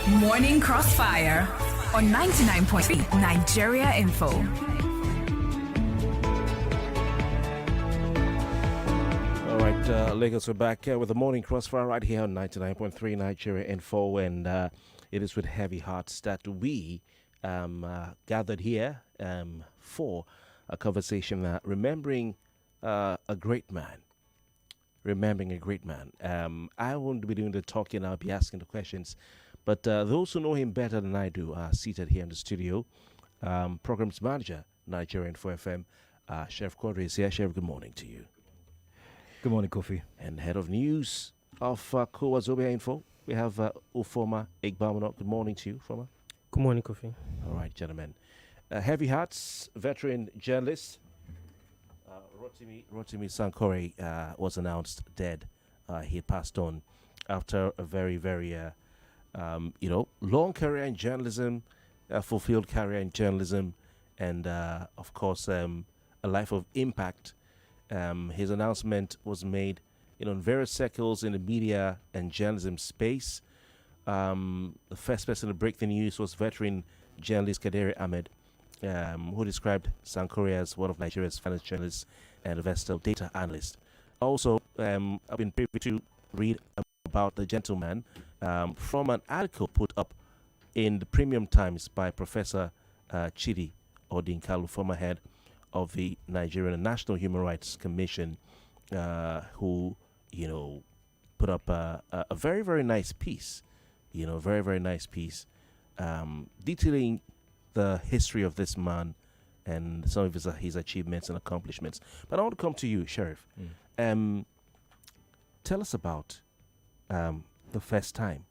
Morning Crossfire on 99.3 Nigeria Info. All right, Lagos, we're back with the Morning Crossfire right here on 99.3 Nigeria Info, and it is with heavy hearts that we gathered here for a conversation remembering a great man. Remembering a great man. I won't be doing the talking, I'll be asking the questions. But those who know him better than I do are seated here in the studio. Programs Manager, Nigerian 4FM, Chef Quadri is here. Chef, good morning to you. Good morning, Kofi. And Head of News of Kowazobia Info, we have Ufoma Igbamono. Good morning to you, Ufoma. Good morning, Kofi. All right, gentlemen. Heavy Hearts, veteran journalist, Rotimi Sankore was announced dead. He passed on after a very, very, long career in journalism, fulfilled career in journalism, and, of course, a life of impact. His announcement was made, in various circles in the media and journalism space. The first person to break the news was veteran journalist Kaderi Ahmed, who described Sankore as one of Nigeria's finest journalists and a versatile data analyst. Also, I've been privy to read about the gentleman from an article put up in the Premium Times by Professor Chidi Odinkalu, former head of the Nigerian National Human Rights Commission, who, put up a very, very nice piece, very, very nice piece, detailing the history of this man and some of his achievements and accomplishments. But I want to come to you, Sheriff. Tell us about the first time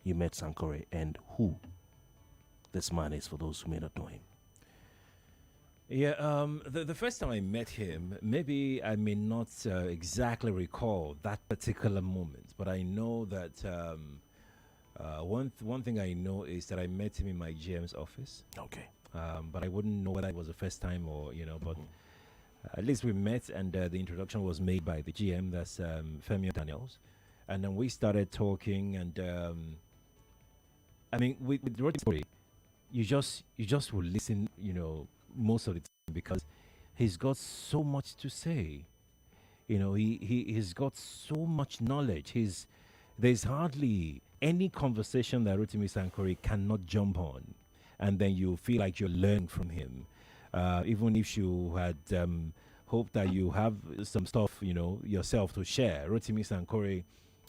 you met Sankore and who this man is, for those who may not know him. Yeah, the first time I met him, maybe I may not exactly recall that particular moment, but I know that one thing I know is that I met him in my GM's office. Okay. But I wouldn't know whether it was the first time or, but at least we met, and the introduction was made by the GM, that's Femi Daniels. And then we started talking, and with Rotimi Sankore, you just will listen, most of the time, because he's got so much to say. He's got so much knowledge. There's hardly any conversation that Rotimi Sankore cannot jump on, and then you feel like you're learning from him. Even if you had hoped that you have some stuff, yourself to share, Rotimi Sankore,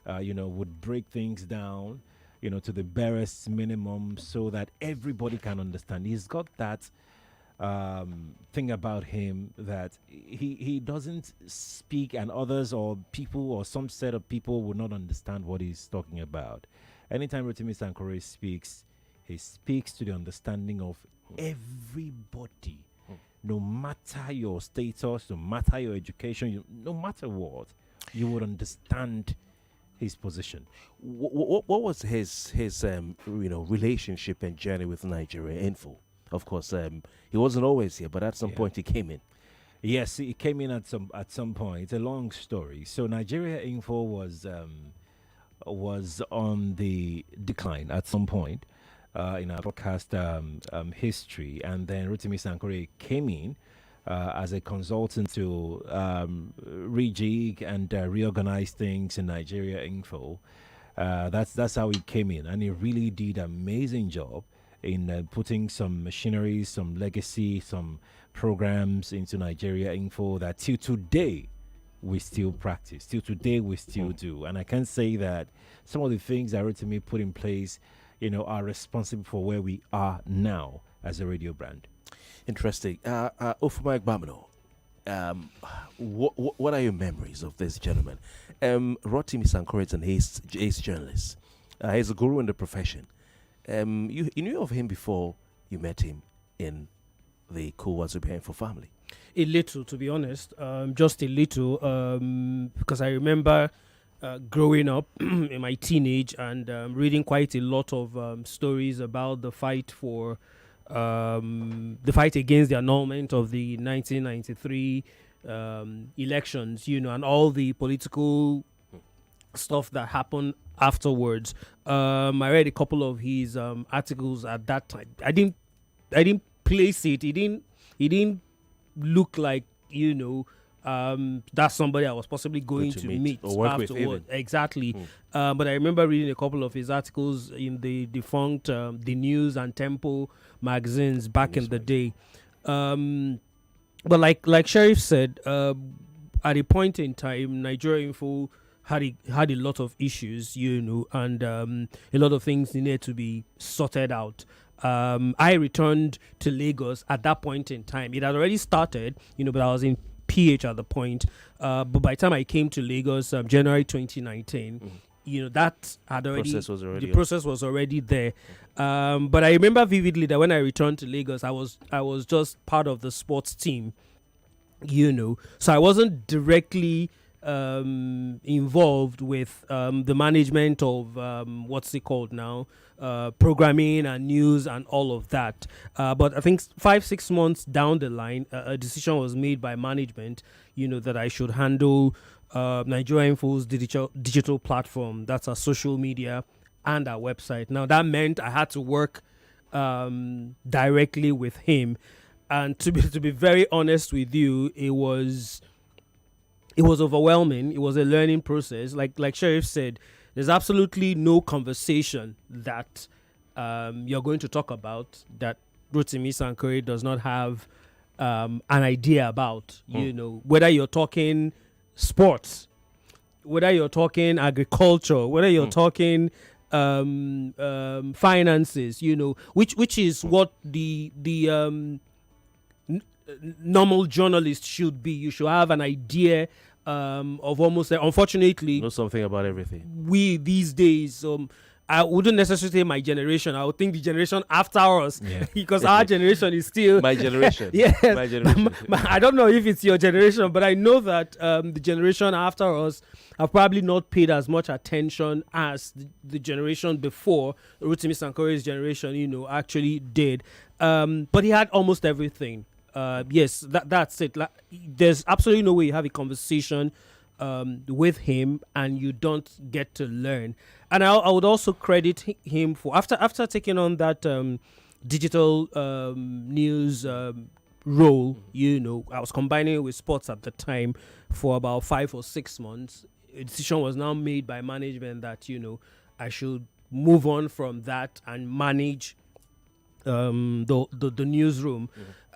would break things down, to the barest minimum so that everybody can understand. He's got that thing about him that he doesn't speak, and others or people or some set of people will not understand what he's talking about. Anytime Rotimi Sankore speaks, he speaks to the understanding of everybody, no matter your status, no matter your education, no matter what, you would understand his position. What was his relationship and journey with Nigeria Info? Of course, he wasn't always here, but at some point he came in. Yes, he came in at some point. It's a long story. So Nigeria Info was on the decline at some point in our broadcast history, and then Rotimi Sankore came in as a consultant to rejig and reorganize things in Nigeria Info. That's how he came in, and he really did an amazing job in putting some machinery, some legacy, some programs into Nigeria Info that till today we still practice, till today we still do. And I can say that some of the things that Rotimi put in place, are responsible for where we are now as a radio brand. Interesting. Ufoma Igbamono, what are your memories of this gentleman? Rotimi Sankore is an ace journalist. He's a guru in the profession. You knew of him before you met him in the Kowazobia Info family? A little, to be honest, just a little, because I remember growing up in my teenage and reading quite a lot of stories about the fight for the fight against the annulment of the 1993 elections, and all the political stuff that happened afterwards. I read a couple of his articles at that time. I didn't place it. He didn't look like, that's somebody I was possibly going to meet or work with afterward. even. Exactly. But I remember reading a couple of his articles in the defunct The News and Tempo magazines back in the day. But like Sheriff said, at a point in time, Nigeria Info had a lot of issues, and a lot of things needed to be sorted out. I returned to Lagos at that point in time. It had already started, but I was in PH at the point. But by the time I came to Lagos, January 2019, that had already the process was already there. But I remember vividly that when I returned to Lagos, I was just part of the sports team, so I wasn't directly involved with the management of what's it called now, programming and news and all of that. But I think 5-6 months down the line, a decision was made by management, that I should handle Nigeria Info's digital platform. That's our social media and our website. Now that meant I had to work directly with him, and to be very honest with you, it was overwhelming. It was a learning process. Like Sheriff said, there's absolutely no conversation that you're going to talk about that Rotimi Sankore does not have an idea about. Whether you're talking sports, whether you're talking agriculture, whether you're talking finances, which is what the normal journalist should be. You should have an idea of almost, unfortunately, know something about everything. We these days, I wouldn't necessarily say my generation. I would think the generation after us, because our generation is still my generation. Yes, my generation. I don't know if it's your generation, but I know that the generation after us have probably not paid as much attention as the generation before Rotimi Sankore's generation, actually did. But he had almost everything. Yes, that's it. There's absolutely no way you have a conversation with him and you don't get to learn. And I would also credit him for after taking on that digital news role. I was combining it with sports at the time for about 5 or 6 months. A decision was now made by management that I should move on from that and manage the newsroom.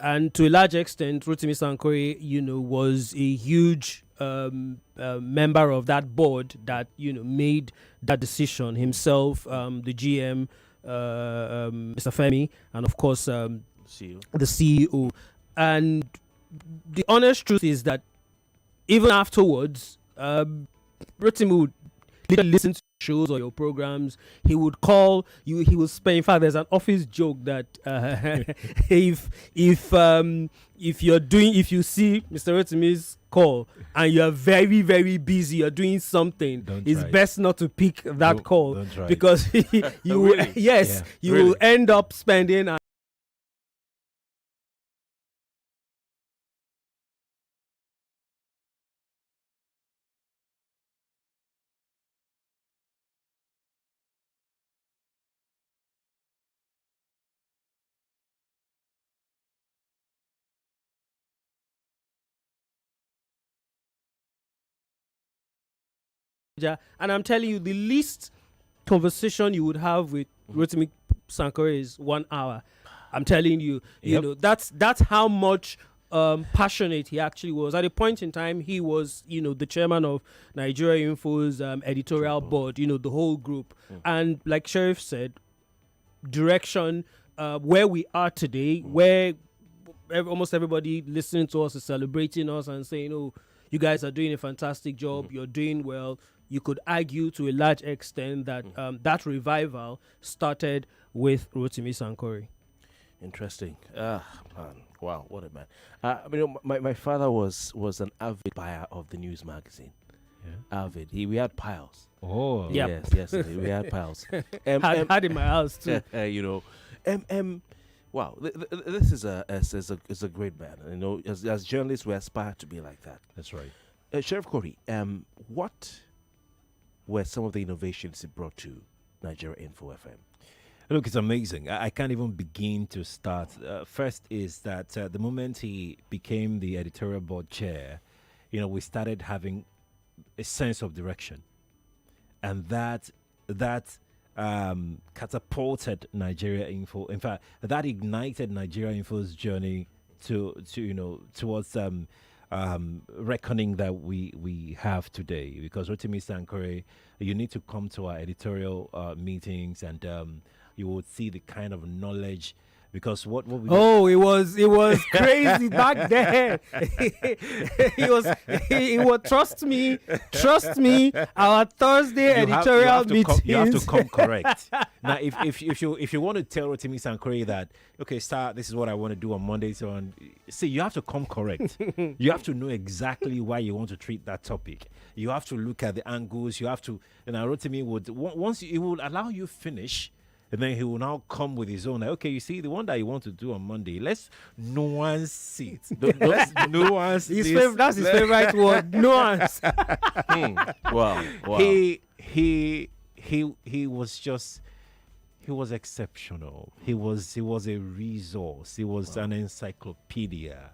And to a large extent, Rotimi Sankore, was a huge member of that board that, made that decision himself, the GM, Mr. Femi, and of course, the CEO. And the honest truth is that even afterwards, Rotimi would listen to shows or your programs. He would call you. He would spend. In fact, there's an office joke that if you see Mr. Rotimi's call and you are very, very busy, you're doing something, it's best not to pick that call because you will, you will end up spending. And I'm telling you, the least conversation you would have with Rotimi Sankore is 1 hour. I'm telling you, that's how much passionate he actually was. At a point in time, he was, the chairman of Nigeria Info's editorial board, the whole group. And like Sheriff said, direction, where we are today, where almost everybody listening to us is celebrating us and saying, oh, you guys are doing a fantastic job, you're doing well. You could argue to a large extent that that revival started with Rotimi Sankore. Interesting. Man. Wow, what a man. My father was an avid buyer of the news magazine. Yeah. Avid. We had piles. Oh. Yep. Yes, we had piles. Had in my house too. Wow, this is a great man. As were some of the innovations he brought to Nigeria Info FM? Look, it's amazing. I can't even begin to start. First is that the moment he became the editorial board chair, we started having a sense of direction, and that catapulted Nigeria Info. In fact, that ignited Nigeria Info's journey towards reckoning that we have today. Because Rotimi Sankore, you need to come to our editorial meetings, and you will see the kind of knowledge. Because what we it was crazy back then. He was trust me. Our Thursday editorial meetings. You have to come correct. Now, if you want to tell Rotimi Sankore that, okay, sir, this is what I want to do on Monday, so on. See, you have to come correct. You have to know exactly why you want to treat that topic. You have to look at the angles. You have to. And Rotimi it will allow you finish. And then he will now come with his own. Like, okay, you see, the one that you want to do on Monday, let's nuance it. Let's nuance this. That's his favorite word, nuance. Wow. He was exceptional. He was a resource. He was an encyclopedia.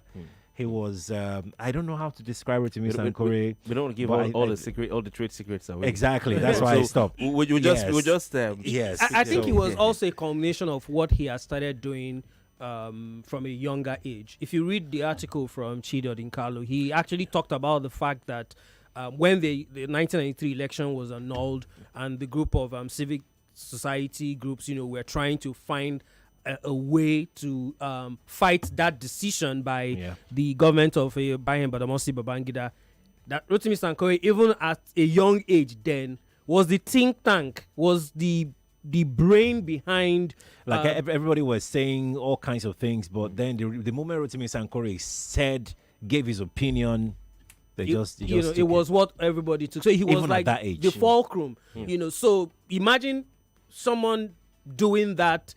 He was. I don't know how to describe it to me, Sankore. We don't want to give all the trade secrets away. Exactly. That's why I stopped. Yes. I think it was also a combination of what he has started doing from a younger age. If you read the article from Chidi Odinkalo, he actually talked about the fact that when the 1993 election was annulled, and the group of civic society groups, were trying to find a way to fight that decision by the government of Bayern Badamosi Babangida, that Rotimi Sankore, even at a young age then, was the think tank, was the brain behind. Everybody was saying all kinds of things, but then the moment Rotimi Sankore gave his opinion, it was what everybody took. So he was even like at that age, the fulcrum. So imagine someone doing that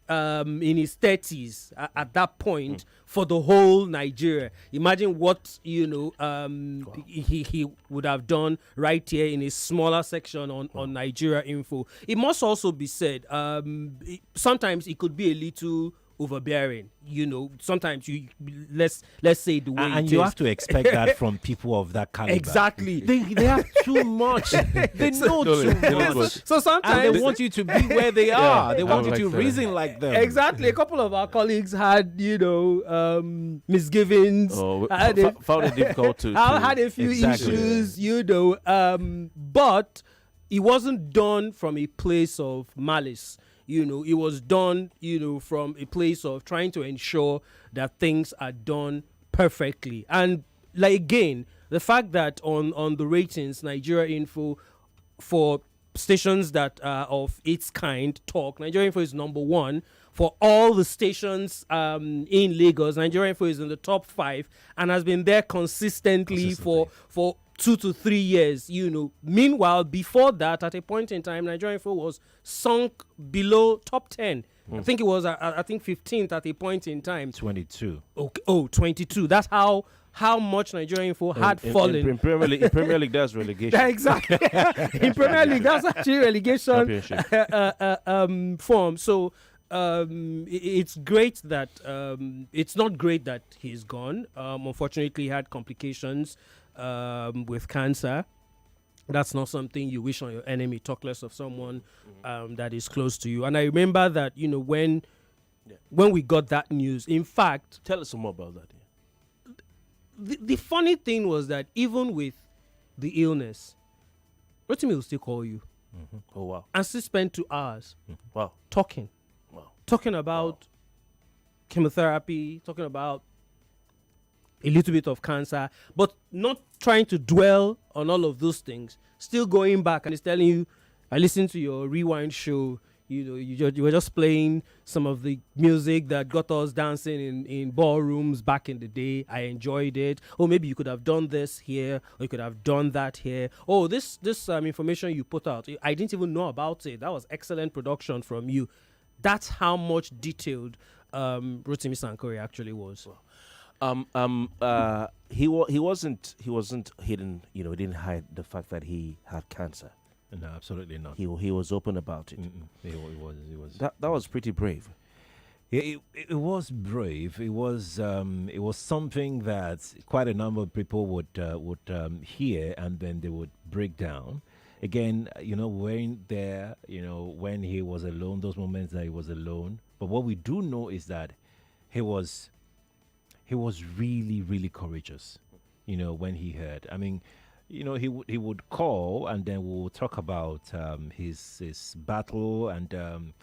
in his 30s at that point for the whole Nigeria. Imagine what he would have done right here in a smaller section on Nigeria Info. It must also be said, sometimes it could be a little overbearing. Sometimes let's say the way and you have to expect that from people of that caliber. Exactly. They have too much. They know too much. So sometimes and they want you to be where they are. They want you to reason like them. Exactly. A couple of our colleagues had misgivings. Found it difficult to. I had a few issues. But it wasn't done from a place of malice. It was done, from a place of trying to ensure that things are done perfectly. And again, the fact that on the ratings, Nigeria Info, for stations that are of its kind, Nigeria Info is number one. For all the stations in Lagos, Nigeria Info is in the top 5 and has been there consistently. for 2 to 3 years, Meanwhile, before that, at a point in time, Nigeria Info was sunk below top 10. I think it was, 15th at a point in time. 22. Okay. 22. That's how much Nigeria Info had fallen. In Premier League, that's relegation. Exactly. In Premier League, that's actually relegation form. So it's great that it's not great that he's gone. Unfortunately, he had complications with cancer. That's not something you wish on your enemy, talk less of someone that is close to you. And I remember that, when we got that news, in fact... Tell us some more about that. The funny thing was that even with the illness, Rotimi will still call you. Mm-hmm. Oh, wow. And still spend 2 hours talking. Talking about chemotherapy, talking about a little bit of cancer, but not trying to dwell on all of those things. Still going back, and he's telling you, I listened to your Rewind show. You were just playing some of the music that got us dancing in ballrooms back in the day. I enjoyed it. Oh, maybe you could have done this here, or you could have done that here. Oh, this information you put out, I didn't even know about it. That was excellent production from you. That's how much detailed Rotimi Sankore actually was. He wasn't hidden. He didn't hide the fact that he had cancer. No, absolutely not. He was open about it. He was. That was pretty brave. It was brave. It was something that quite a number of people would hear, and then they would break down. Again, when there, when he was alone, those moments that he was alone. But what we do know is that he was really, really courageous. When he heard. I mean, he would call, and then we'll talk about his battle, and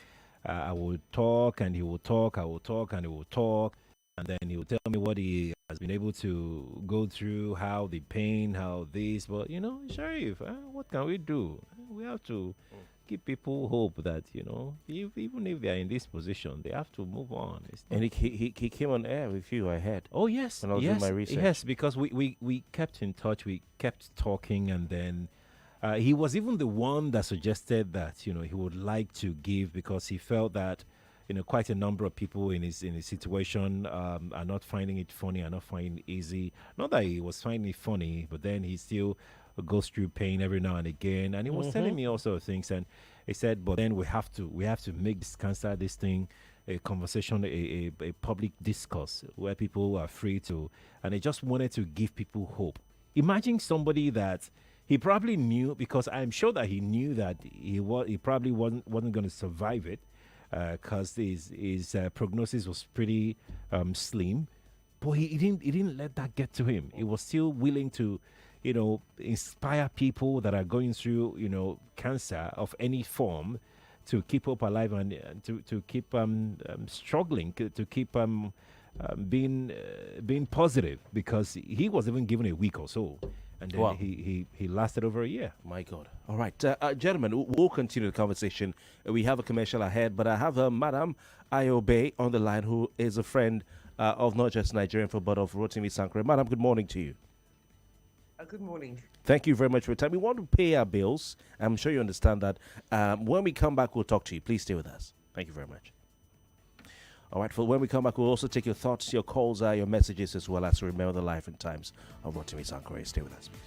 I would talk, and he would talk. I will talk, and he will talk, and then he would tell me what he has been able to go through, how the pain, how this. But Sharif, what can we do? We have to give people hope that even if they are in this position, they have to move on. And he came on air with you, I heard. Oh yes, when I was doing my research. Yes, because we kept in touch, we kept talking, and then he was even the one that suggested that he would like to give, because he felt that quite a number of people in his situation are not finding it funny, are not finding it easy. Not that he was finding it funny, but then he still goes through pain every now and again. And he was telling me all sorts of things, and he said, but then we have to make this cancer, this thing, a conversation, a public discourse where people are free to, and he just wanted to give people hope. Imagine somebody that he probably knew, because I'm sure that he knew that he probably wasn't going to survive it, because his prognosis was pretty slim, but he didn't let that get to him. He was still willing to inspire people that are going through cancer of any form to keep hope alive, and to keep struggling, to keep being positive, because he was even given a week or so. And then he lasted over a year. My God. All right. Gentlemen, we'll continue the conversation. We have a commercial ahead, but I have Madam Ayobe on the line, who is a friend of not just Nigerian football, but of Rotimi Sankore. Madam, good morning to you. Good morning. Thank you very much for your time. We want to pay our bills. I'm sure you understand that. When we come back, we'll talk to you. Please stay with us. Thank you very much. All right, for when we come back, we'll also take your thoughts, your calls, your messages, as well as remember the life and times of Rotimi Sankore. Stay with us, please.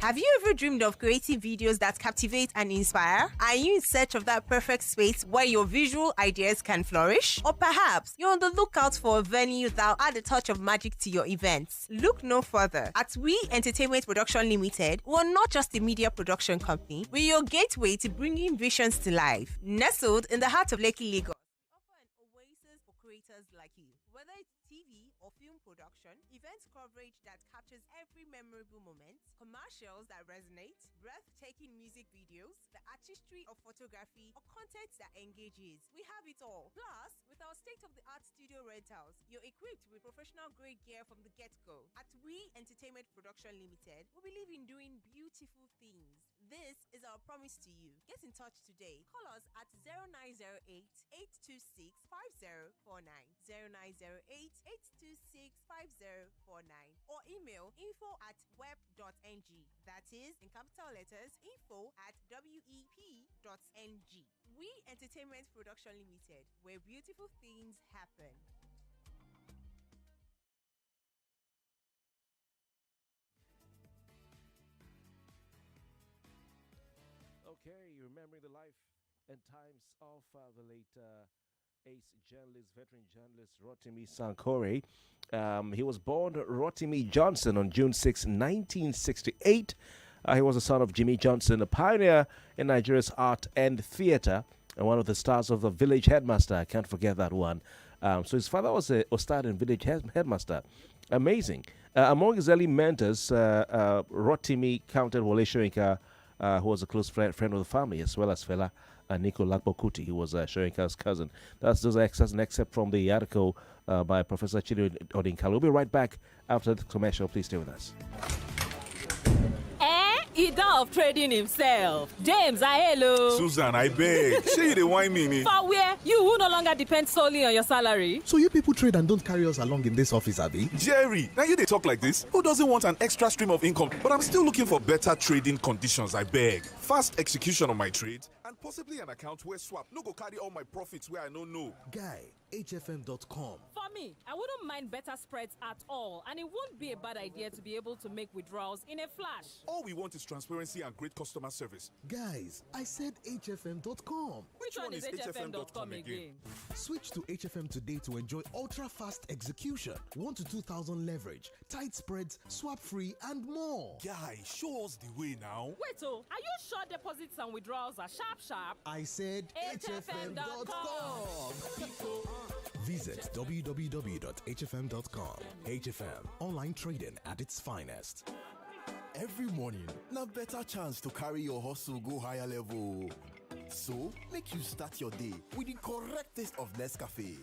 Have you ever dreamed of creating videos that captivate and inspire? Are you in search of that perfect space where your visual ideas can flourish? Or perhaps you're on the lookout for a venue that'll add a touch of magic to your events? Look no further. At We Entertainment Production Limited, we're not just a media production company, we're your gateway to bringing visions to life. Nestled in the heart of Lekki, Lagos, we offer an oasis for creators like you. Whether it's TV or film production, event coverage that captures every memorable moment, commercials that resonate, breathtaking music videos, the artistry of photography, or content that engages. We have it all. Plus, with our state-of-the-art studio rentals, you're equipped with professional-grade gear from the get-go. At We Entertainment Production Limited, we believe in doing beautiful things. This is our promise to you. Get in touch today. Call us at 0908-826-5049, 0908-826-5049, or email info@web.ng. That is, in capital letters, info@wep.ng. We Entertainment Production Limited, where beautiful things happen. Okay, remembering the life and times of the late ace journalist, veteran journalist Rotimi Sankore. He was born Rotimi Johnson on June 6, 1968. He was the son of Jimmy Johnson, a pioneer in Nigeria's art and theater, and one of the stars of the Village Headmaster. I can't forget that one. So his father was starred in Village Headmaster. Amazing. Among his early mentors, Rotimi counted Wole Soyinka, who was a close friend of the family, as well as fella Nico Lakbokuti, who was Soyinka's cousin. Those are an excerpt from the article by Professor Chidi Odinkala. We'll be right back after the commercial. Please stay with us. He done of trading himself. James, hello. Susan, I beg. Say you the wine me. For where? You who no longer depend solely on your salary. So you people trade and don't carry us along in this office, Abby? Jerry, now you they talk like this? Who doesn't want an extra stream of income? But I'm still looking for better trading conditions, I beg. Fast execution of my trades and possibly an account where swap no go carry all my profits where I don't know. Guy, HFM.com. For me, I wouldn't mind better spreads at all, and it won't be a bad idea to be able to make withdrawals in a flash. All we want is transparency and great customer service. Guys, I said hfm.com. Which one is hfm.com again? Switch to HFM today to enjoy ultra-fast execution, 1 to 2,000 leverage, tight spreads, swap-free, and more. Guy, show us the way now. Wait, are you sure deposits and withdrawals are sharp? I said hfm.com. Visit www.hfm.com. HFM, online trading at its finest. Every morning, na better chance to carry your hustle go higher level. So, make you start your day with the correct taste of Nescafe.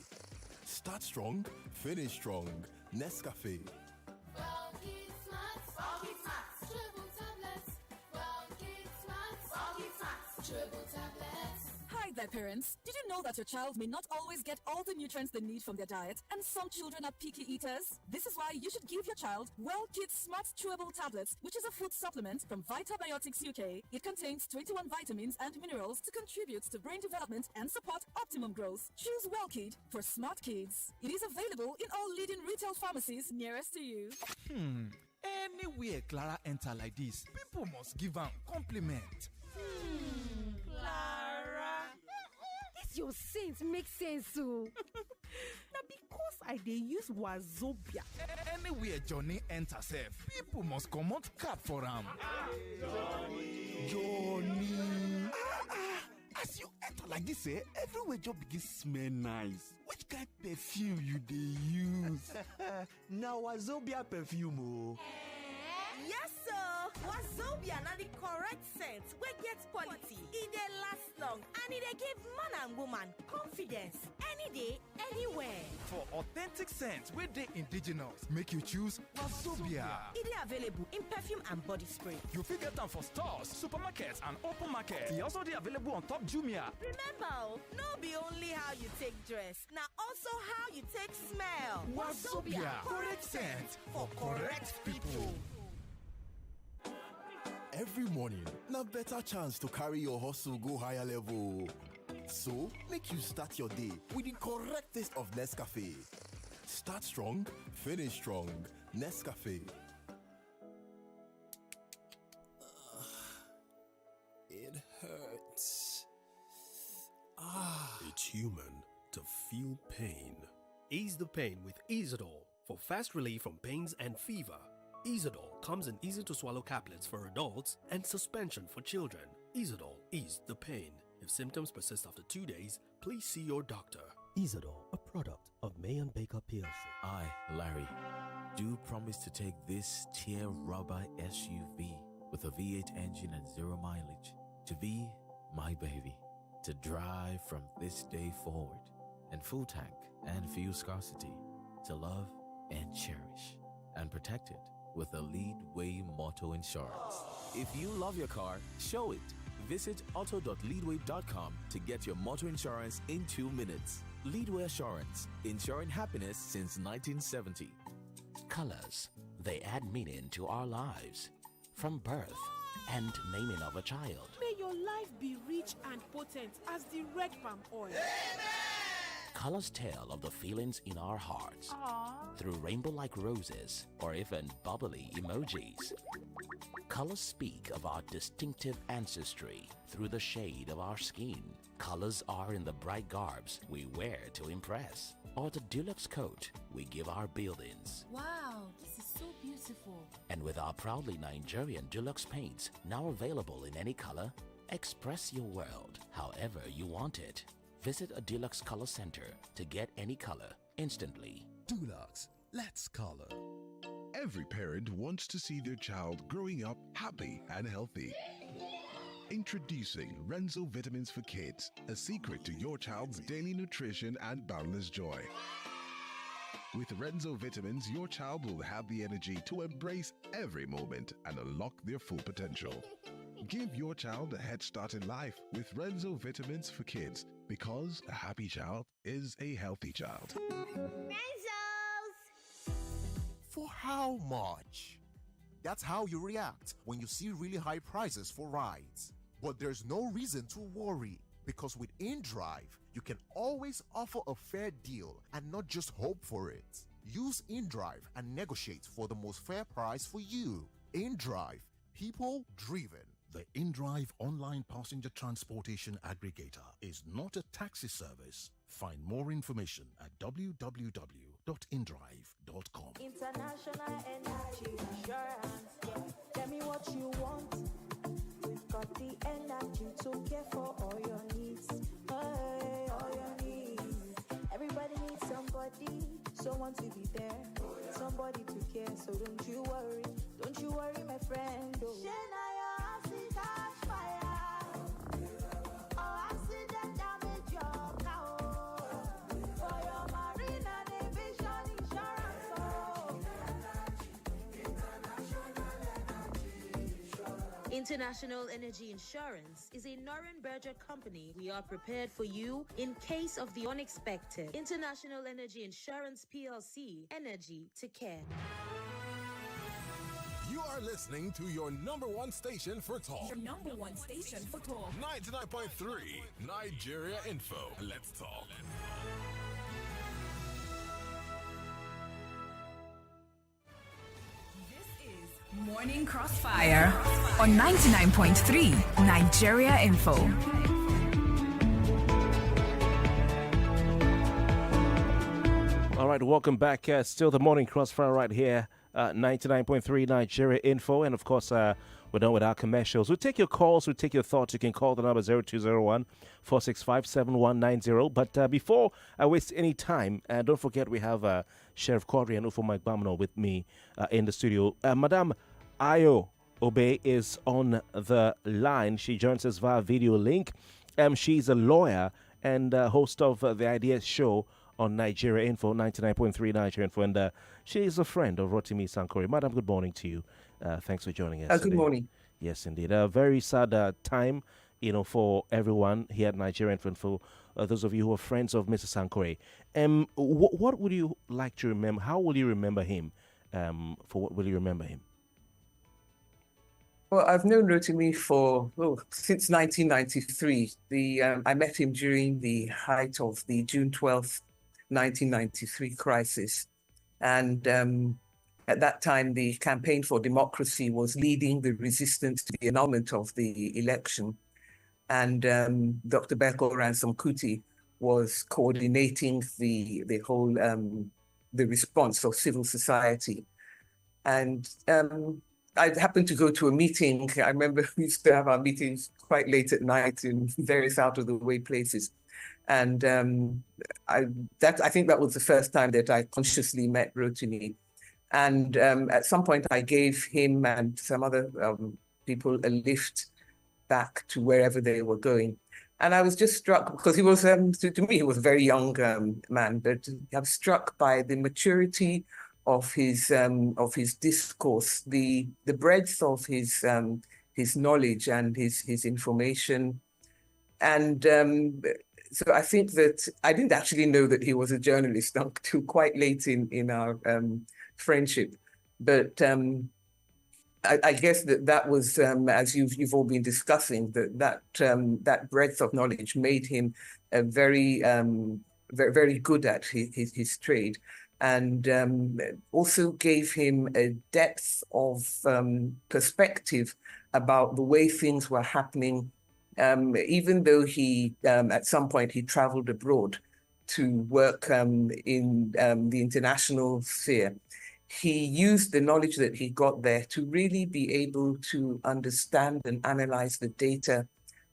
Start strong, finish strong. Nescafe. Hi there, parents. Did you know that your child may not always get all the nutrients they need from their diet, and some children are picky eaters? This is why you should give your child Well Kids Smart Chewable Tablets, which is a food supplement from Vitabiotics UK. It contains 21 vitamins and minerals to contribute to brain development and support optimum growth. Choose Well Kid for smart kids. It is available in all leading retail pharmacies nearest to you. Anywhere Clara enter like this, people must give am compliment. Clara, this your sense makes sense so. Now because I dey use Wazobia. Anywhere Johnny enter sef, people must comot cap for am. Johnny. As you enter like this, everywhere just begin smell nice. Which kind of perfume you dey use? Now Wazobia perfume. Yes, sir. Wazobia na the correct scent wey get quality. E dey last long and e dey give man and woman confidence any day, anywhere. For authentic scents wey dey indigenous, make you choose Wazobia. E dey available in perfume and body spray. You fit get them for stores, supermarkets, and open market. E also dey available on top Jumia. Remember, no be only how you take dress, na also how you take smell. Wazobia, correct scent for correct people. Every morning, na better chance to carry your hustle go higher level. So, make you start your day with the correct taste of Nescafe. Start strong, finish strong. Nescafe. It hurts. It's human to feel pain. Ease the pain with Izador for fast relief from pains and fever. Izador comes in easy-to-swallow caplets for adults and suspension for children. Izador ease the pain. If symptoms persist after 2 days, please see your doctor. Izador, a product of May & Baker PLC. I, Larry, do promise to take this tear rubber SUV with a V8 engine and 0 mileage to be my baby, to drive from this day forward, and full tank and fuel scarcity, to love and cherish and protect it with the Leadway Motor Insurance. If you love your car, show it. Visit auto.leadway.com to get your motor insurance in 2 minutes. Leadway Assurance, ensuring happiness since 1970. Colors, they add meaning to our lives. From birth and naming of a child. May your life be rich and potent as the red palm oil. Colors tell of the feelings in our hearts. Aww. Through rainbow-like roses or even bubbly emojis. Colors speak of our distinctive ancestry through the shade of our skin. Colors are in the bright garbs we wear to impress, or the deluxe coat we give our buildings. Wow, this is so beautiful. And with our proudly Nigerian deluxe paints now available in any color, express your world however you want it. Visit a Deluxe Color Center to get any color instantly. Dulux, let's color. Every parent wants to see their child growing up happy and healthy. Introducing Renzo Vitamins for Kids, a secret to your child's daily nutrition and boundless joy. With Renzo Vitamins, your child will have the energy to embrace every moment and unlock their full potential. Give your child a head start in life with Renzo Vitamins for Kids, because a happy child is a healthy child. Renzos! For how much? That's how you react when you see really high prices for rides. But there's no reason to worry. Because with InDrive, you can always offer a fair deal and not just hope for it. Use InDrive and negotiate for the most fair price for you. InDrive, people driven. The InDrive online passenger transportation aggregator is not a taxi service. Find more information at www.indrive.com. International Energy Insurance. Tell me what you want. We've got the energy to care for all your needs. Hey, all your needs. Everybody needs somebody, someone to be there, somebody to care. So don't you worry, my friend. Oh. International Energy Insurance is a Nuremberger company. We are prepared for you in case of the unexpected. International Energy Insurance PLC, energy to care. You are listening to your number one station for talk. Your number one station for talk. 99.3 Nigeria Info. Let's talk. Morning Crossfire on 99.3 Nigeria Info. All right, welcome back. Still the Morning Crossfire right here, 99.3 Nigeria Info. And of course, we're done with our commercials. We'll take your calls, we'll take your thoughts. You can call the number 0201 465 7190. But before I waste any time, don't forget we have Sheriff Quadri and Ufo Mike Bamino with me in the studio. Madam Ayo Obe is on the line. She joins us via video link. She's a lawyer and host of the Ideas Show on Nigeria Info, 99.3 Nigeria Info. And she is a friend of Rotimi Sankore. Madam, good morning to you. Thanks for joining us. Good today. morning. Yes, indeed. A very sad time, for everyone here at Nigeria Info. And for those of you who are friends of Mr. Sankore. What would you like to remember? How will you remember him? For what will you remember him? Well, I've known Rotimi since 1993. I met him during the height of the June 12th, 1993 crisis. And at that time, the Campaign for Democracy was leading the resistance to the annulment of the election. And Dr. Beko Ransom Kuti was coordinating the whole, the response of civil society. And I happened to go to a meeting. I remember we used to have our meetings quite late at night in various out-of-the-way places. And I think that was the first time that I consciously met Rotimi. And at some point, I gave him and some other people a lift back to wherever they were going. And I was just struck because he was, to me, he was a very young man, but I was struck by the maturity of his discourse, the breadth of his knowledge and his information. And so I think that I didn't actually know that he was a journalist until quite late in our friendship. But I guess that was, as you've all been discussing, that breadth of knowledge made him very good at his trade. And also gave him a depth of perspective about the way things were happening, even though he, at some point, he traveled abroad to work in the international sphere. He used the knowledge that he got there to really be able to understand and analyze the data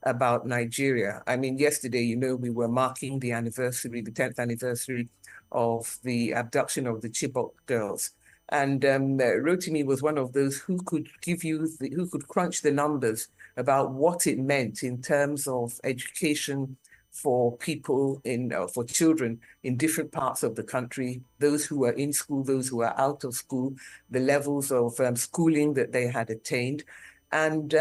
about Nigeria. I mean, yesterday, we were marking the 10th anniversary of the abduction of the Chibok girls. And Rotimi was one of those who could who could crunch the numbers about what it meant in terms of education for people, for children in different parts of the country, those who were in school, those who were out of school, the levels of schooling that they had attained. And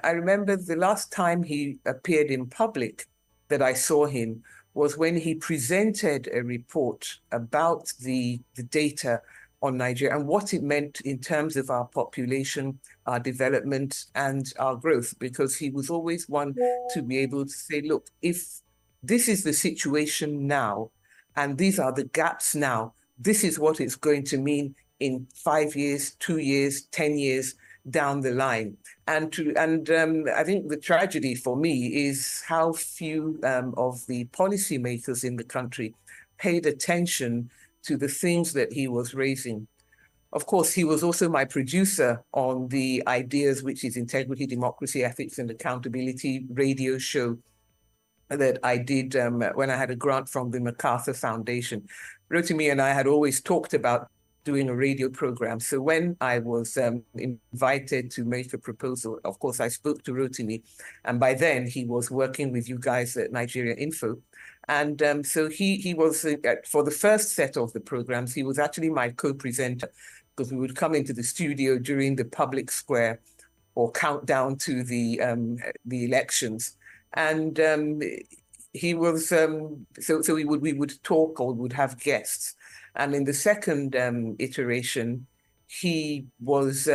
I remember the last time he appeared in public that I saw him was when he presented a report about the data on Nigeria and what it meant in terms of our population, our development, and our growth, because he was always one to be able to say, look, if this is the situation now, and these are the gaps now, this is what it's going to mean in 5 years, 2 years, 10 years down the line. And I think the tragedy for me is how few of the policymakers in the country paid attention to the things that he was raising. Of course, he was also my producer on the Ideas, which is Integrity, Democracy, Ethics, and Accountability radio show that I did when I had a grant from the MacArthur Foundation. Rotimi and I had always talked about doing a radio program. So when I was invited to make a proposal, of course, I spoke to Rotimi. And by then, he was working with you guys at Nigeria Info. And so he was, for the first set of the programs, he was actually my co-presenter, because we would come into the studio during the public square or countdown to the elections. And he was, so we would talk or would have guests. And in the second iteration, he was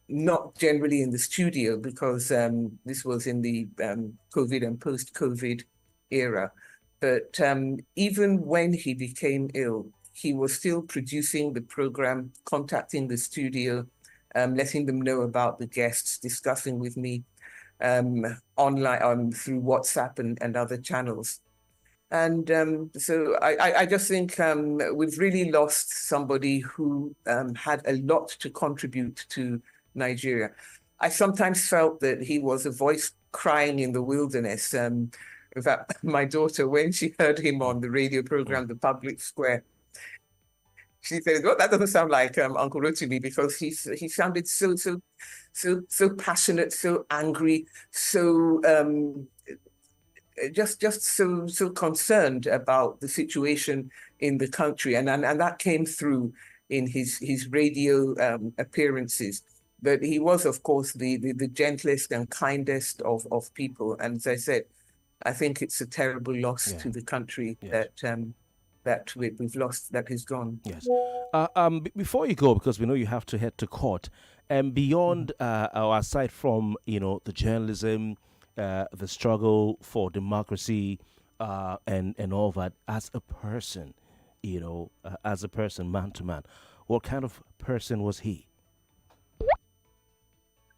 not generally in the studio because this was in the COVID and post-COVID era. But even when he became ill, he was still producing the program, contacting the studio, letting them know about the guests, discussing with me online through WhatsApp and other channels. And so I just think we've really lost somebody who had a lot to contribute to Nigeria. I sometimes felt that he was a voice crying in the wilderness. In fact, my daughter, when she heard him on the radio program, The Public Square, she said, "Well, that doesn't sound like Uncle Rotimi," because he sounded so passionate, so angry, so just so concerned about the situation in the country, and that came through in his radio appearances. But he was, of course, the gentlest and kindest of people. And as I said, I think it's a terrible loss to the country that we've lost, that is gone. Yes. Before you go, because we know you have to head to court, and beyond or aside from the journalism, the struggle for democracy, and all that, as a person, man to man, what kind of person was he?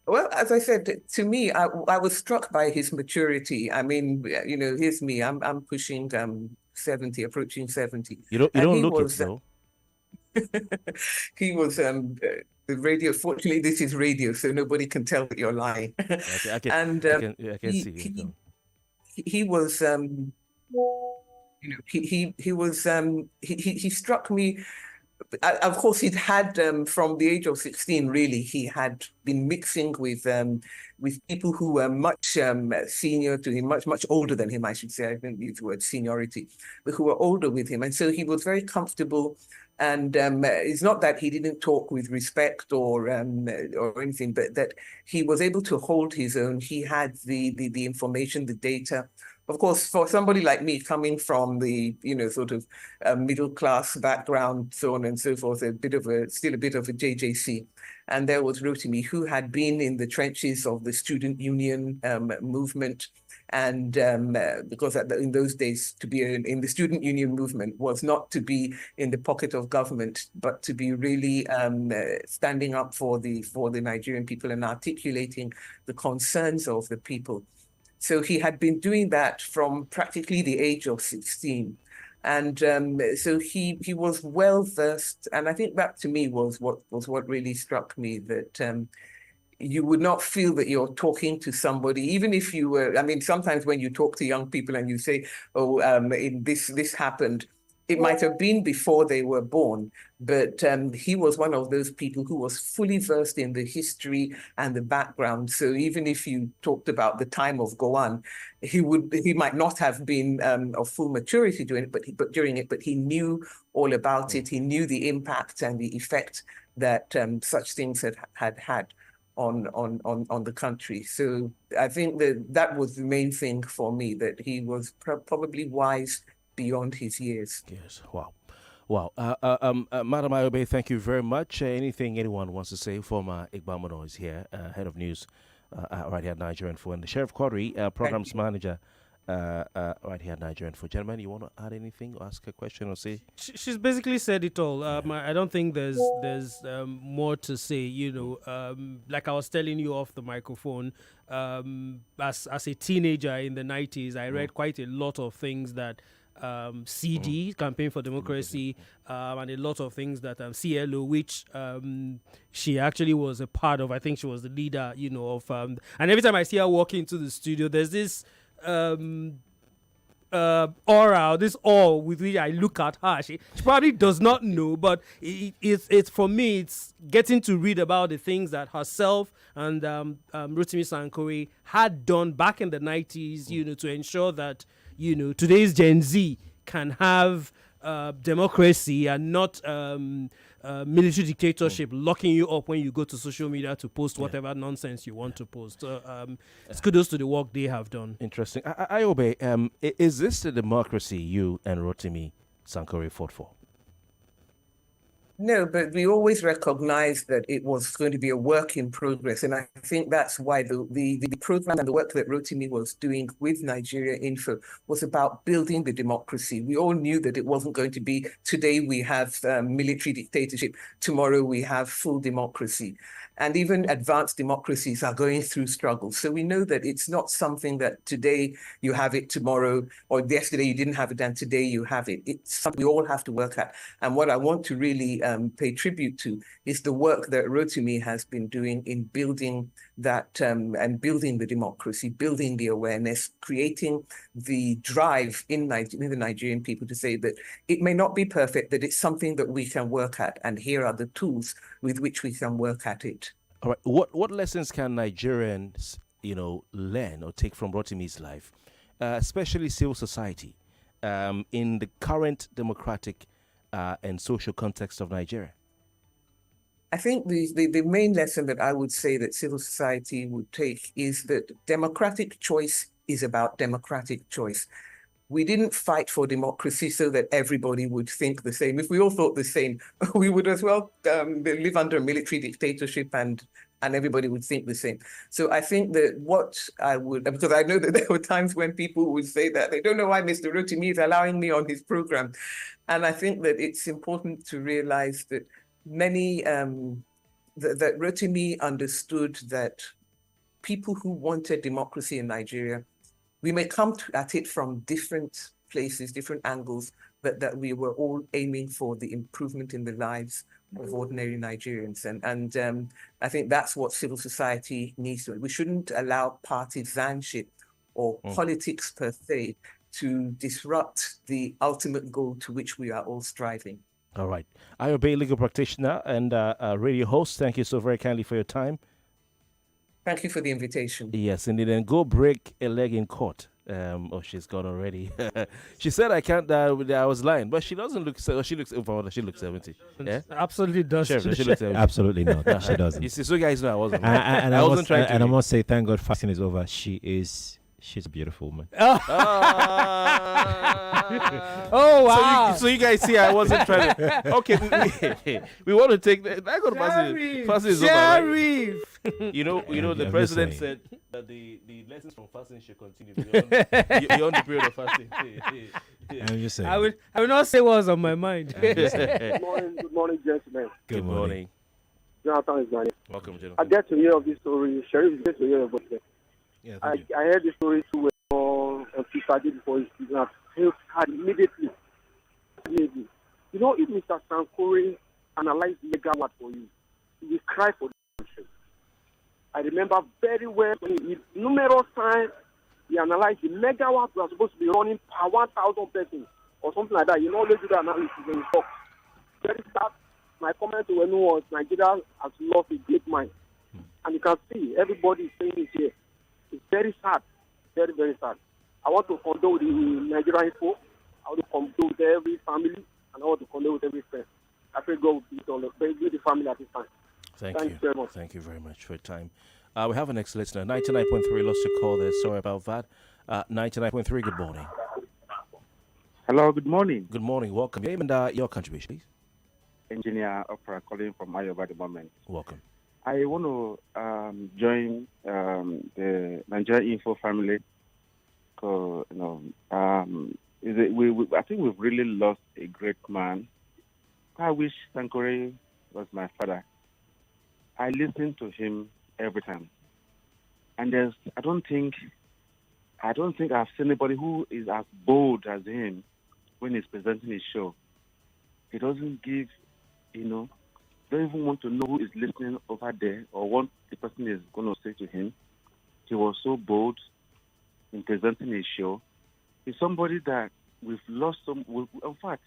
Well, as I said, to me, I was struck by his maturity. I mean, here's me. I'm pushing 70, approaching 70. You don't look it though. He was the radio. Fortunately, this is radio, so nobody can tell that you're lying. Okay, I can see. He was, he struck me. Of course, he'd had from the age of 16. Really, he had been mixing with people who were much senior to him, much older than him. I should say. I don't use the word seniority, but who were older with him, and so he was very comfortable. And it's not that he didn't talk with respect or anything, but that he was able to hold his own. He had the information, the data. Of course, for somebody like me coming from the sort of middle class background, so on and so forth, still a bit of a JJC. And there was Rotimi, who had been in the trenches of the student union movement. And because in those days, to be in the student union movement was not to be in the pocket of government, but to be really standing up for the Nigerian people and articulating the concerns of the people. So he had been doing that from practically the age of 16. And so he was well versed. And I think that to me was what really struck me, that you would not feel that you're talking to somebody, even if you were. I mean, sometimes when you talk to young people and you say, "Oh, this happened," it might have been before they were born, but he was one of those people who was fully versed in the history and the background. So even if you talked about the time of Gowan, he might not have been of full maturity during it, but he knew all about it. He knew the impact and the effect that such things had on the country. So I think that was the main thing for me, that he was probably wise beyond his years. Yes, wow. Wow. Madam Ayobe, thank you very much. Anything anyone wants to say? Former Iqbal Mono is here, head of news right here at Nigerian Info, and the Sheriff Quadri, programs manager right here at Nigerian Info. Gentlemen, you want to add anything or ask a question or say? She's basically said it all. I don't think there's more to say. Like I was telling you off the microphone, as a teenager in the 90s, I read quite a lot of things that CD, Campaign for Democracy, and a lot of things that CLO, which she actually was a part of. I think she was the leader, of. And every time I see her walk into the studio, there's this aura, this awe with which I look at her. She probably does not know, but it's for me, it's getting to read about the things that herself and Rotimi Sankore had done back in the 90s, to ensure that today's Gen Z can have democracy and not military dictatorship locking you up when you go to social media to post whatever nonsense you want to post. It's kudos to the work they have done. Interesting. Ayobe, is this the democracy you and Rotimi Sankore fought for? No, but we always recognized that it was going to be a work in progress. And I think that's why the program and the work that Rotimi was doing with Nigeria Info was about building the democracy. We all knew that it wasn't going to be today we have military dictatorship, tomorrow we have full democracy. And even advanced democracies are going through struggles. So we know that it's not something that today you have it, tomorrow, or yesterday you didn't have it, and today you have it. It's something we all have to work at. And what I want to really pay tribute to is the work that Rotimi has been doing in building that and building the democracy, building the awareness, creating the drive in the Nigerian people to say that it may not be perfect, that it's something that we can work at, and here are the tools with which we can work at it. All right. What lessons can Nigerians, learn or take from Rotimi's life, especially civil society, in the current democratic and social context of Nigeria? I think the main lesson that I would say that civil society would take is that democratic choice is about democratic choice. We didn't fight for democracy so that everybody would think the same. If we all thought the same, we would as well live under a military dictatorship and everybody would think the same. So I think that what I would, because I know that there were times when people would say that they don't know why Mr. Rotimi is allowing me on his program. And I think that it's important to realize that that Rotimi understood that people who wanted democracy in Nigeria, we may come at it from different places, different angles, but that we were all aiming for the improvement in the lives of ordinary Nigerians. And I think that's what civil society needs to. We shouldn't allow partisanship or politics per se to disrupt the ultimate goal to which we are all striving. All right. Ayobe, legal practitioner and radio host, thank you so very kindly for your time. Thank you for the invitation. Yes, indeed. And go break a leg in court. She's gone already. She said I can't. I was lying, but she doesn't look. She looks. She looks 70. Yeah, absolutely does. She looks 70. Absolutely not. She doesn't. You see, so guys know I wasn't. I wasn't trying to. And I must say, thank God, fasting is over. She's a beautiful woman. Oh wow! So you guys see, I wasn't trying to. Okay, we want to take. I got fasting is over. Right? You know, the president said that the lessons from fasting should continue beyond the period of fasting. I'm just saying. I will not say what's on my mind. Good morning, gentlemen. Good morning. Jonathan is my name. Welcome, gentlemen. I get to hear of this story. Sheriff is get to hear about it. Yeah, I heard the story too on Twitter before his kidnap. He had immediately. You know, if Mr. Sankore analyzed the megawatt for you, he will cry for the country. I remember very well when he numerous times he analyzed the megawatt we are supposed to be running per 1,000 persons or something like that. You know, always do the analysis when he talks. Very sad. My comment to him was Nigeria has lost a great mind. And you can see everybody is saying it here. It's very sad. Very, very sad. I want to condole with the Nigerian Info. I want to condole with every family, and I want to condole with every friend. I pray God will be with the family at this time. Thank you very much. Thank you very much for your time. We have an ex listener, 99.3, lost your call there. Sorry about that. 99.3, good morning. Hello, good morning. Good morning. Welcome. Your name and your contribution, please. Engineer Opera calling from Iowa at the moment. Welcome. I want to join the Nigeria Info family. I think we've really lost a great man. I wish Sankore was my father. I listen to him every time, and I don't think I've seen anybody who is as bold as him when he's presenting his show. He doesn't give, don't even want to know who is listening over there or what the person is going to say to him. He was so bold in presenting his show. He's somebody that we've lost some. In fact,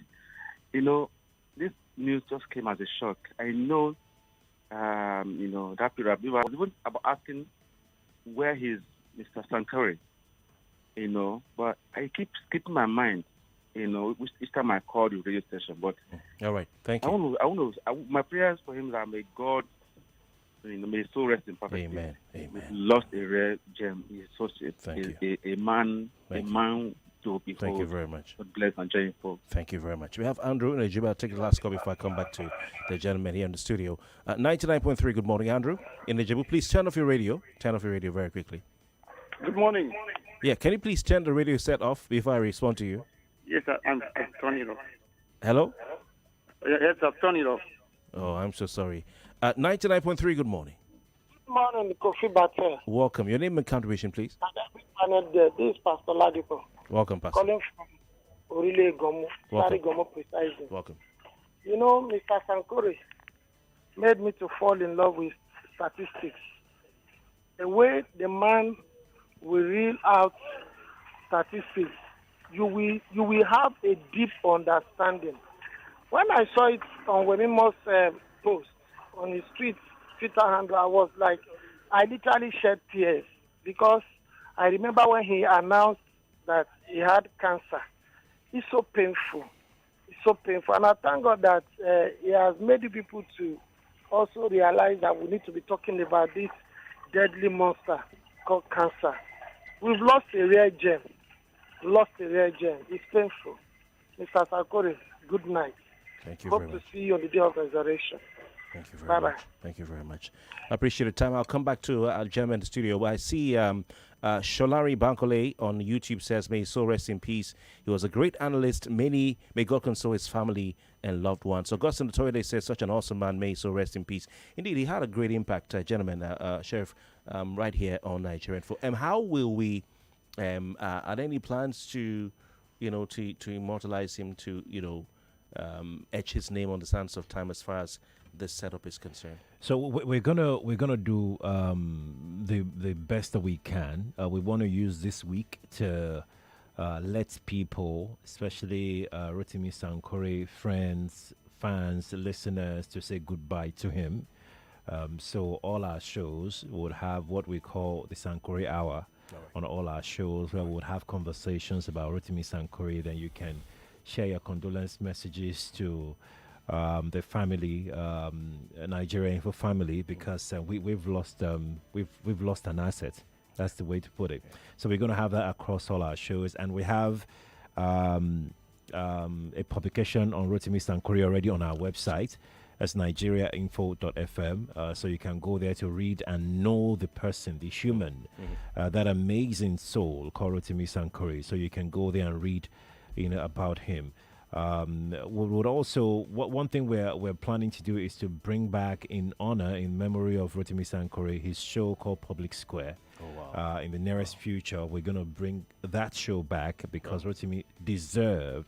this news just came as a shock. I know, that period. I was even about asking where is Mr. Sankore, but I keep skipping my mind. Each time I call the radio station, but all right, thank you. My prayers for him that may God, may his soul rest in perfect peace. Amen. Amen. We've lost a rare gem. He's such a man to behold. Thank you very much. God bless Nigeria Info. Thank you very much. We have Andrew in Nigeria. I'll take the last call before I come back to the gentleman here in the studio. 99.3. Good morning, Andrew in Nigeria. Please turn off your radio. Turn off your radio very quickly. Good morning. Yeah, can you please turn the radio set off before I respond to you? Yes, I'm turning it off. Hello? Yes, I've turned it off. Oh, I'm so sorry. 99.3, good morning. Good morning, Kofi Batel. Welcome. Your name and contribution, please. This is Pastor Ladipo. Welcome, Pastor. Calling from Orile Gomo. Welcome. Gomo precisely. Welcome. Mr. Sankore made me to fall in love with statistics. The way the man will reel out statistics, you will have a deep understanding. When I saw it on Wemimo's post on his Twitter handle, I was like, I literally shed tears because I remember when he announced that he had cancer. It's so painful. It's so painful. And I thank God that he has made people to also realize that we need to be talking about this deadly monster called cancer. We've lost a rare gem. It's painful. Mr. Sankore, good night. Thank you Hope very much. to see you on the day of resurrection. Thank you very Bye-bye. much. Thank you very much. I appreciate the time. I'll come back to our gentleman in the studio. I see Sholari Bankole on YouTube says, may his soul rest in peace. He was a great analyst. May God console his family and loved ones. So Augustine Toyle says, such an awesome man. May his soul rest in peace. Indeed, he had a great impact, gentlemen, Sheriff, right here on Nigerian Info. How will we, are there any plans to immortalize him, to, etch his name on the sands of time as far as this setup is concerned? So we're gonna do the best that we can. We want to use this week to let people, especially Rotimi Sankore friends, fans, listeners, to say goodbye to him. So all our shows would have what we call the Sankore Hour on all our shows, where we would have conversations about Rotimi Sankore. Then you can share your condolence messages to the family, Nigeria Info family, because we've lost an asset. That's the way to put it. So we're going to have that across all our shows, and we have a publication on Rotimi Sankore already on our website. That's nigeriainfo.fm. So you can go there to read and know the person, the human, that amazing soul called Rotimi Sankore. So you can go there and read, about him. We would also, one thing we're planning to do is to bring back, in honor, in memory of Rotimi Sankore, his show called Public Square. Oh, wow. In the nearest future, we're going to bring that show back because Rotimi deserved,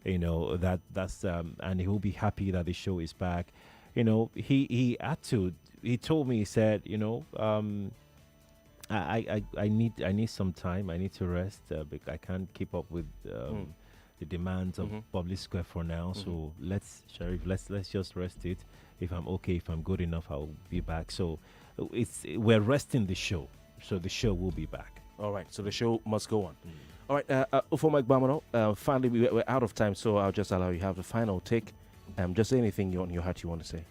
that's and he will be happy that the show is back. He had to. He told me, he said, I need some time. I need to rest. I can't keep up with the demands of Public Square for now. So let's just rest it. If I'm okay, if I'm good enough, I'll be back. So we're resting the show. So the show will be back. All right. So the show must go on. All right. Ufo Mike Bamano, finally, we're out of time, so I'll just allow you to have the final take. Just anything on your heart you want to say.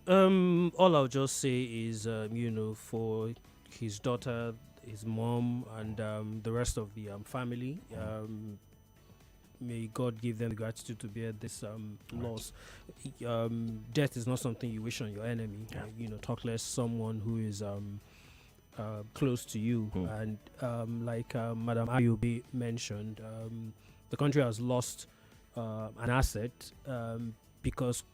All I'll just say is, for his daughter, his mom, and the rest of the family, may God give them the gratitude to bear this loss. Death is not something you wish on your enemy. Talk less someone who is close to you. And like Madam Ayobi mentioned, the country has lost an asset because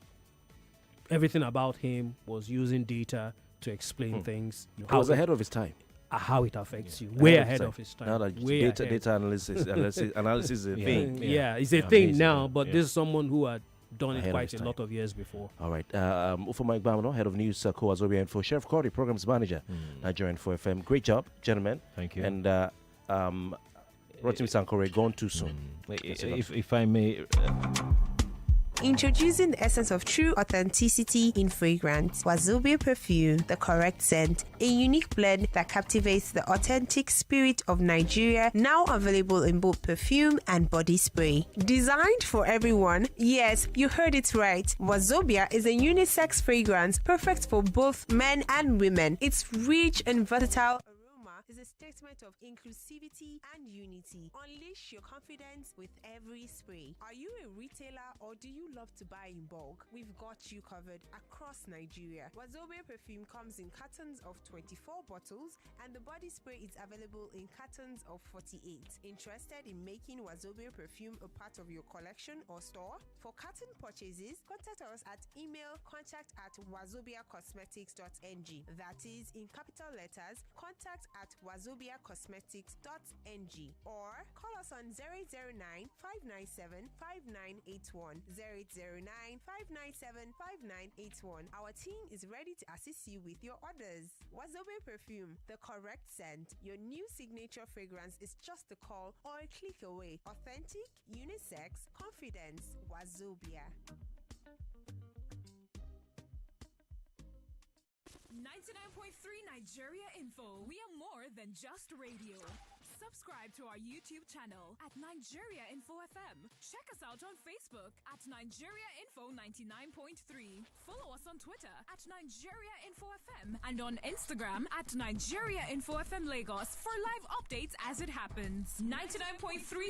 everything about him was using data to explain things. He was ahead of his time. How it affects you. Way ahead of his time. Now that data analysis is a thing. It's a thing now, but this is someone who had done it Ahead quite a lot of years before. All right. Ufoma Igbamano, head of news, Azobia Info, Sheriff Cordy, programs manager, Nigerian 4FM. Great job, gentlemen. Thank you. And Rotimi Sankore, gone too soon. If I may. Introducing the essence of true authenticity in fragrance. Wazobia perfume, the correct scent. A unique blend that captivates the authentic spirit of Nigeria, now available in both perfume and body spray. Designed for everyone. Yes, you heard it right. Wazobia is a unisex fragrance perfect for both men and women. Its rich and versatile is a statement of inclusivity and unity. Unleash your confidence with every spray. Are you a retailer or do you love to buy in bulk? We've got you covered across Nigeria. Wazobia perfume comes in cartons of 24 bottles and the body spray is available in cartons of 48. Interested in making Wazobia perfume a part of your collection or store? For carton purchases, contact us at email contact@wazobiacosmetics.ng. That is in capital letters, contact@wazobiacosmetics.ng, or call us on 0809-597-5981. 0809-597-5981. Our team is ready to assist you with your orders. Wazobia perfume, the correct scent. Your new signature fragrance is just a call or a click away. Authentic, unisex, confidence. Wazobia. 99.3 Nigeria Info. We are more than just radio. Subscribe to our YouTube channel at Nigeria Info FM. Check us out on Facebook at Nigeria Info 99.3. Follow us on Twitter at Nigeria Info FM and on Instagram at Nigeria Info FM Lagos for live updates as it happens. 99.3